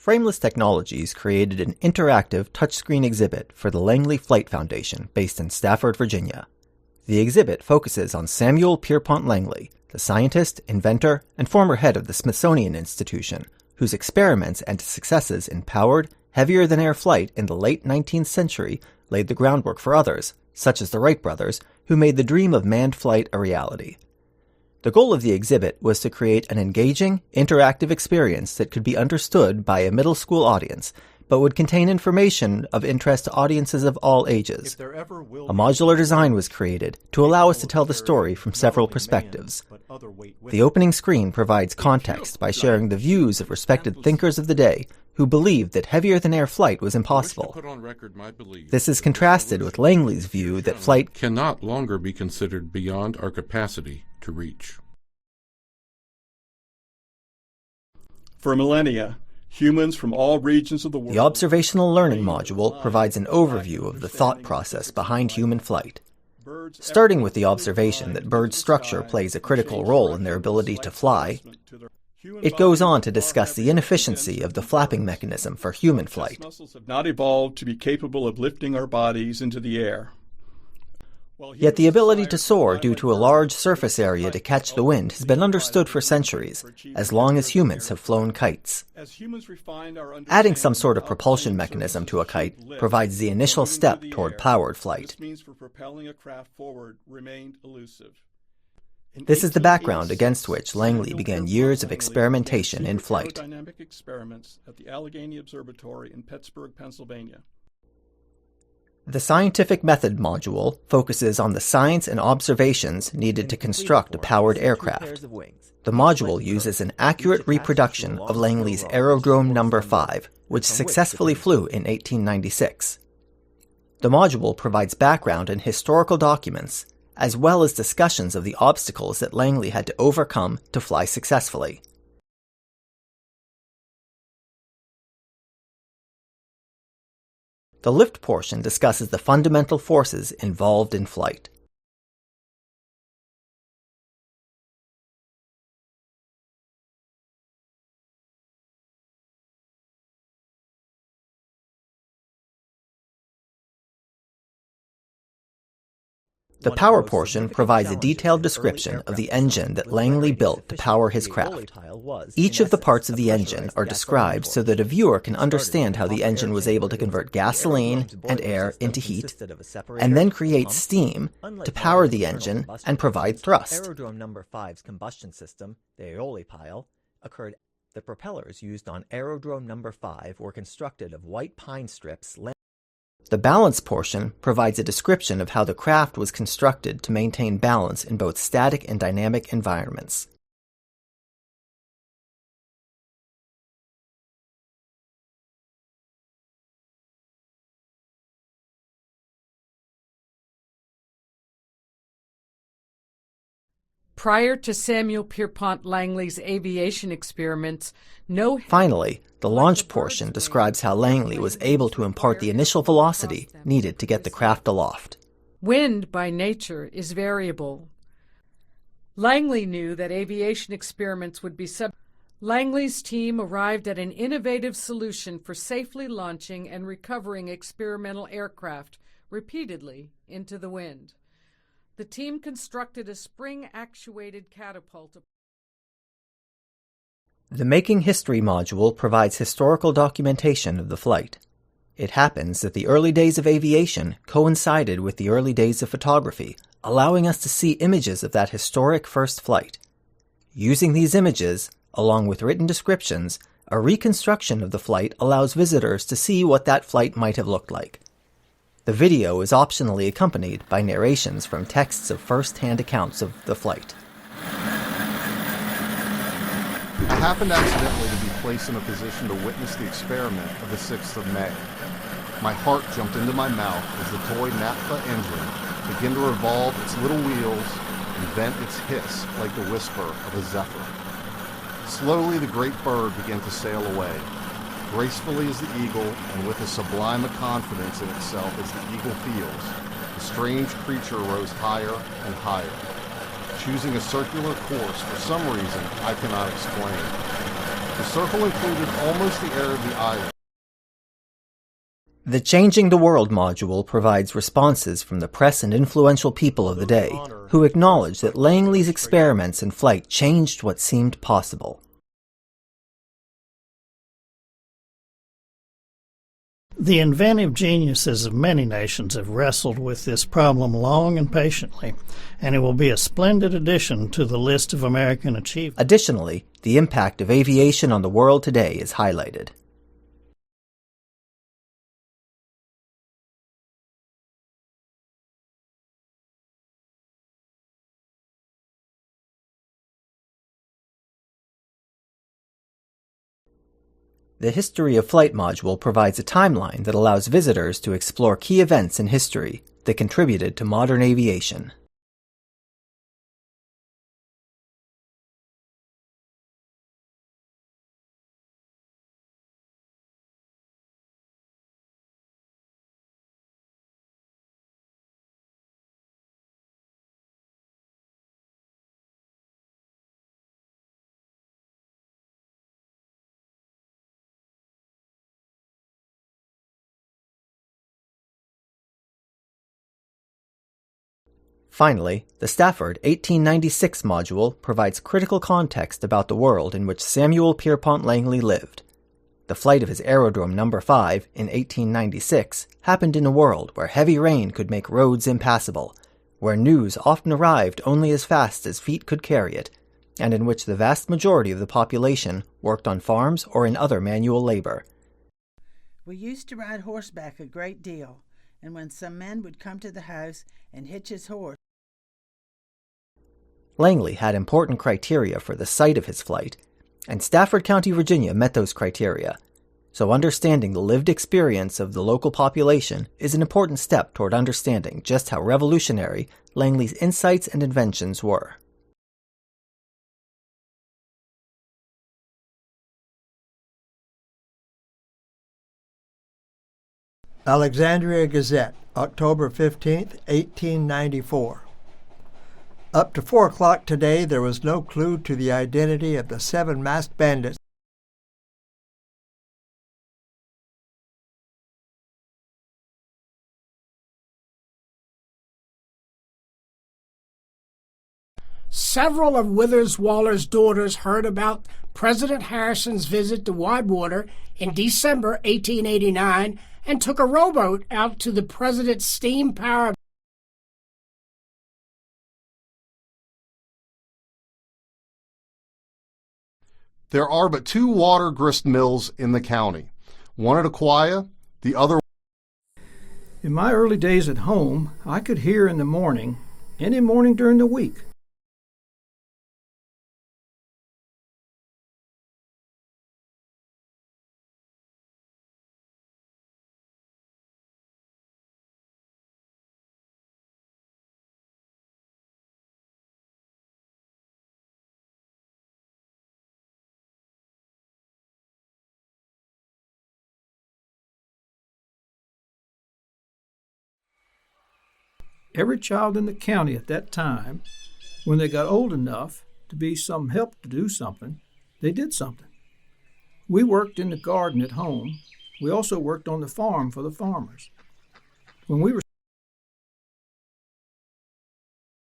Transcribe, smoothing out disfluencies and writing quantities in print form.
Frameless Technologies created an interactive touchscreen exhibit for the Langley Flight Foundation based in Stafford, Virginia. The exhibit focuses on Samuel Pierpont Langley, the scientist, inventor, and former head of the Smithsonian Institution, whose experiments and successes in powered, heavier-than-air flight in the late 19th century laid the groundwork for others, such as the Wright brothers, who made the dream of manned flight a reality. The goal of the exhibit was to create an engaging, interactive experience that could be understood by a middle school audience, but would contain information of interest to audiences of all ages. A modular design was created to allow us to tell the story from several perspectives. The opening screen provides context by sharing the views of respected thinkers of the day who believed that heavier-than-air flight was impossible. This is contrasted with Langley's view that flight cannot longer be considered beyond our capacity to reach. For millennia, humans from all regions of the world... The observational learning module provides an overview of the thought process behind human flight. Starting with the observation that bird structure plays a critical role in their ability to fly, it goes on to discuss the inefficiency of the flapping mechanism for human flight. Muscles have not evolved to be capable of lifting our bodies into the air. Yet the ability to soar due to a large surface area to catch the wind has been understood for centuries, as long as humans have flown kites. Adding some sort of propulsion mechanism to a kite provides the initial step toward powered flight. This is the background against which Langley began years of experimentation in flight. Dynamic experiments at the Allegheny Observatory in Pittsburgh, Pennsylvania. The Scientific Method module focuses on the science and observations needed to construct a powered aircraft. The module uses an accurate reproduction of Langley's Aerodrome No. 5, which successfully flew in 1896. The module provides background and historical documents, as well as discussions of the obstacles that Langley had to overcome to fly successfully. The lift portion discusses the fundamental forces involved in flight. The power portion provides a detailed description of the engine that Langley built to power his craft. Each of the parts of the engine are described so that a viewer can understand how the engine was able to convert gasoline and air into heat, and then create steam to power the engine and provide thrust. Aerodrome No. 5's combustion system, the Aioli pile, occurred. The propellers used on Aerodrome No. 5 were constructed of white pine strips. The balance portion provides a description of how the craft was constructed to maintain balance in both static and dynamic environments. Prior to Samuel Pierpont Langley's aviation experiments, Finally, the launch portion describes how Langley was able to impart the initial velocity needed to get the craft aloft. Wind, by nature, is variable. Langley knew that aviation experiments would be Langley's team arrived at an innovative solution for safely launching and recovering experimental aircraft repeatedly into the wind. The team constructed a spring-actuated catapult. The Making History module provides historical documentation of the flight. It happens that the early days of aviation coincided with the early days of photography, allowing us to see images of that historic first flight. Using these images, along with written descriptions, a reconstruction of the flight allows visitors to see what that flight might have looked like. The video is optionally accompanied by narrations from texts of first-hand accounts of the flight. I happened accidentally to be placed in a position to witness the experiment of the 6th of May. My heart jumped into my mouth as the toy naphtha engine began to revolve its little wheels and vent its hiss like the whisper of a zephyr. Slowly the great bird began to sail away. Gracefully as the eagle, and with as sublime a confidence in itself as the eagle feels, the strange creature rose higher and higher, choosing a circular course for some reason I cannot explain. The circle included almost the area of the island. The Changing the World module provides responses from the press and influential people of the day, who acknowledge that Langley's experiments in flight changed what seemed possible. The inventive geniuses of many nations have wrestled with this problem long and patiently, and it will be a splendid addition to the list of American achievements. Additionally, the impact of aviation on the world today is highlighted. The History of Flight module provides a timeline that allows visitors to explore key events in history that contributed to modern aviation. Finally, the Stafford 1896 module provides critical context about the world in which Samuel Pierpont Langley lived. The flight of his Aerodrome No. 5 in 1896 happened in a world where heavy rain could make roads impassable, where news often arrived only as fast as feet could carry it, and in which the vast majority of the population worked on farms or in other manual labor. We used to ride horseback a great deal, and when some man would come to the house and hitch his horse. Langley had important criteria for the site of his flight, and Stafford County, Virginia met those criteria, so understanding the lived experience of the local population is an important step toward understanding just how revolutionary Langley's insights and inventions were. Alexandria Gazette, October 15th, 1894. Up to 4 o'clock today, there was no clue to the identity of the 7 masked bandits. Several of Withers Waller's daughters heard about President Harrison's visit to Widewater in December 1889 and took a rowboat out to the president's steam-powered. There are but 2 water grist mills in the county, one at Aquia, the other. In my early days at home, I could hear in the morning, any morning during the week. Every child in the county at that time, when they got old enough to be some help to do something, they did something. We worked in the garden at home. We also worked on the farm for the farmers. When we were